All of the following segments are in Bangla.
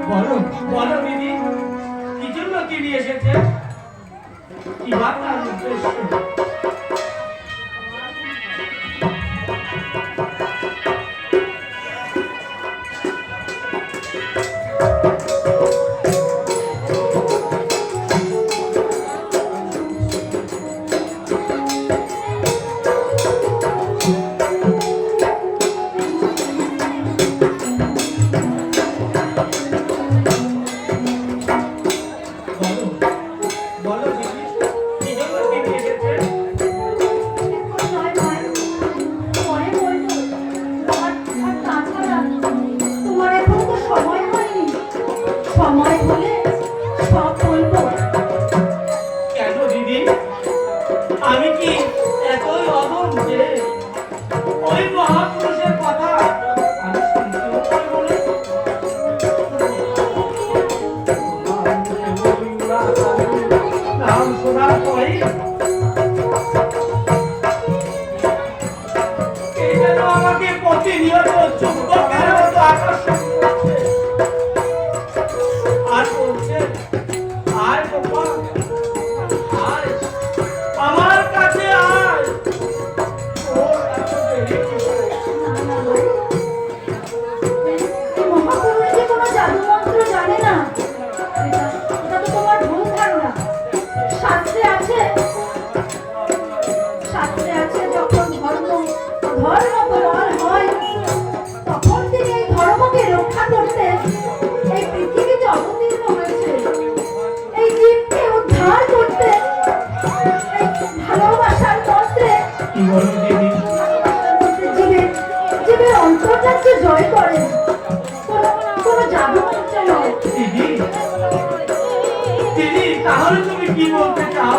বলো বলো দিদি, কি জন্য তিনি এসেছে, কি বার্তার উদ্দেশ্য? আমি কি এতই অদম যে ওই মহাপুরুষের কথা আমি শুনতেও পারবো না? নাম শোনার পরে এই যেন আমাকে প্রতিনিয়ত যুবকের মতো আকর্ষণ করছে আর বলছে, আয় বাবা আয়, আমার কাছে আয়। মহাপুরুষ যে কোনো জাদু মন্ত্র জানে না, এটা তো তোমার ভুল ধারণা। শাস্ত্রে আছে যখন ধর্ম প্রবল হয় তখন তিনি এই ধর্মকে রক্ষা করতে এই পৃথিবীতে অবতীর্ণ হয়েছে, এই জীবকে উদ্ধার করতে এই ভালোবাসার মন্ত্রে জীবের অন্তর্যাত্রে জয় করে, কোনো জাদু মন্ত্র নয়। দিদি, তাহলে তুমি কি বলতে চাও?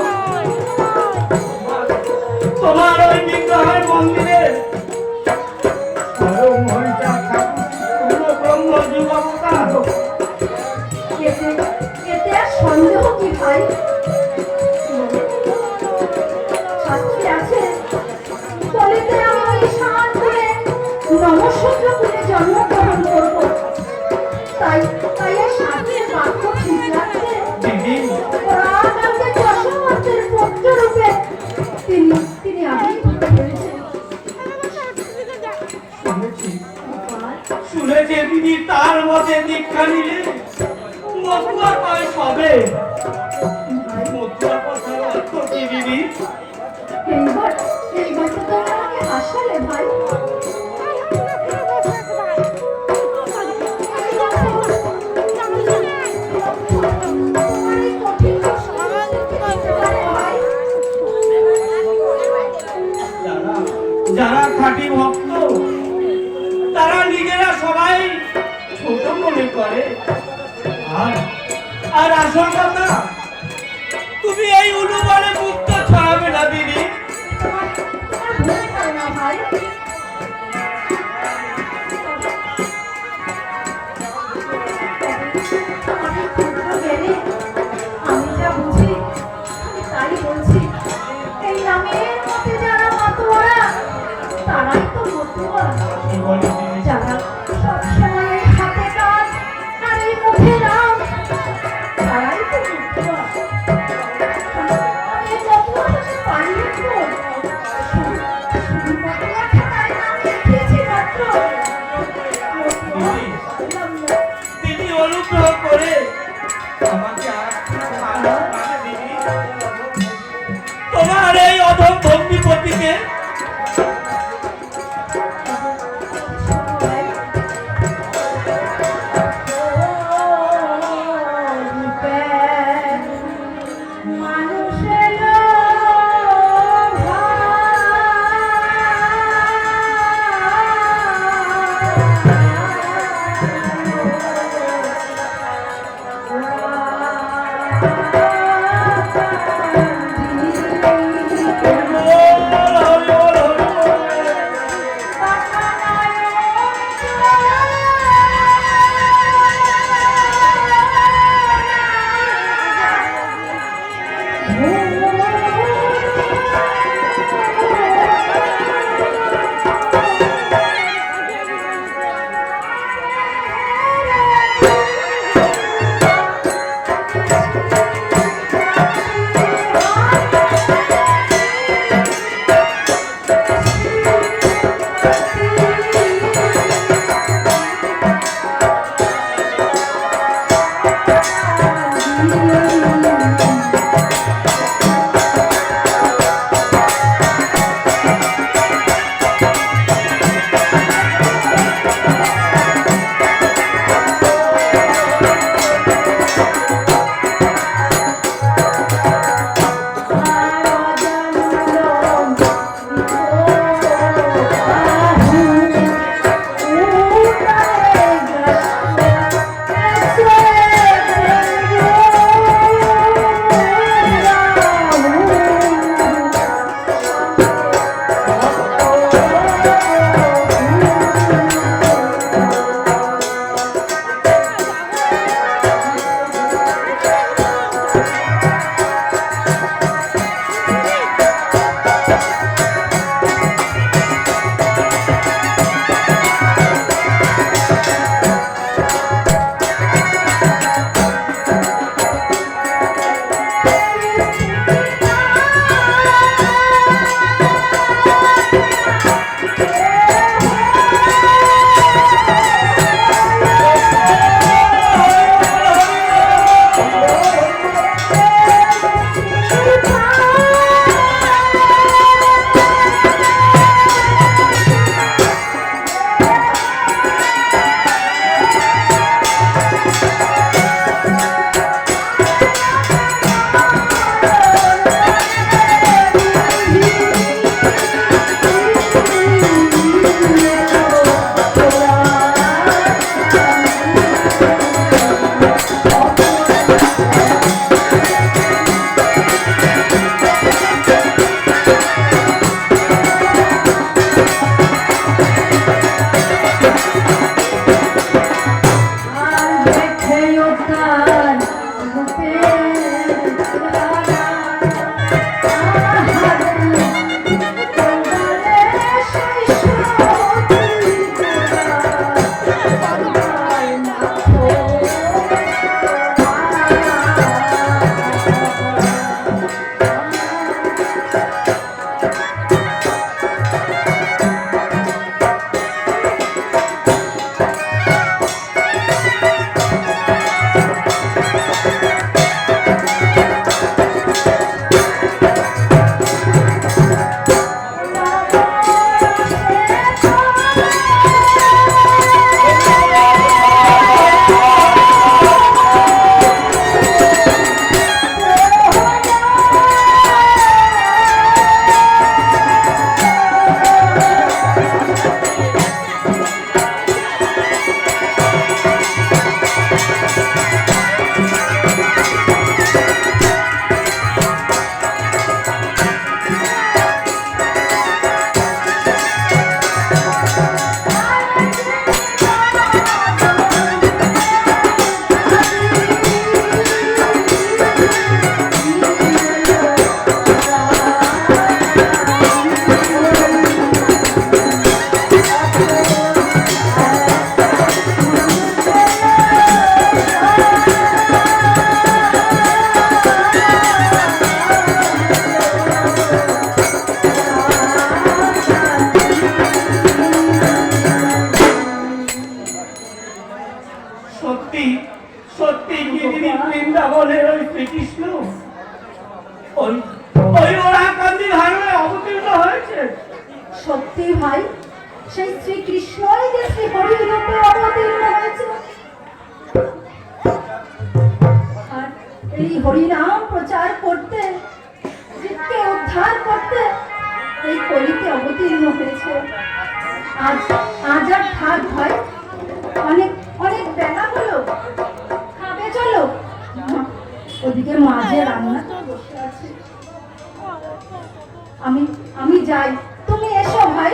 তোমার ওই বিগ্রহের মন্দিরে এতে আর সন্দেহ কি ভাই? শাস্ত্রে আছে বলিতে আমি ওই শান্তিরে নমঃশূদ্র করে জন্মগ্রহণ করব, তাই এই শাস্ত্রের বাক্য ঠিক লাগছে। পুরাণ আমাকে দশমন্ত্রের পুত্র রূপে তিনি আবির্ভূত হয়েছেন। শুনেছে দিদি, তার মতে দীক্ষা নিলে মতুয়া পায় সবে। মতুয়া কথার অর্থ কি দিদি? এইবার তো তোমরা আমাকে হাসালে ভাই। যারা খাঁটি ভক্ত তারা নিজেরা সবাই ছোট মনে করে, আর আসল কথা তুমি এই উলুবনে মুক্ত ছড়াবে না দিদি। ভাই আমি যা বুঝি তাই বলছি, এই নামের মধ্যে যারা মাতোয়ারা তারাই তো মতুয়া, যারা সবসময় হাতে কাজ আর এই মুখে নাম তারাই তো মতুয়া। আমি মতুয়া হতে পারি তো, শুধু মতুয়া খেলায় সত্যি সত্যি কি দিদি বৃন্দাবনের ওই শ্রীকৃষ্ণ ওই ওই ওরাকান্দি ধারণে অবতীর্ণ হয়েছে? সত্যি ভাই, সেই শ্রীকৃষ্ণই যে শ্রী হরির রূপে অবতীর্ণ হয়েছে। আর এই হরিনাম প্রচার করতে, জীবকে উদ্ধার করতে এই কলিতে অবতীর্ণ হয়েছে। আজ আজ আর থাক ভাই, অনেক অনেক বেলা হলো, খাবে চলো। ওদিকে মাঝে রান্না তো বসে আছে, আমি আমি যাই, তুমি এসো ভাই।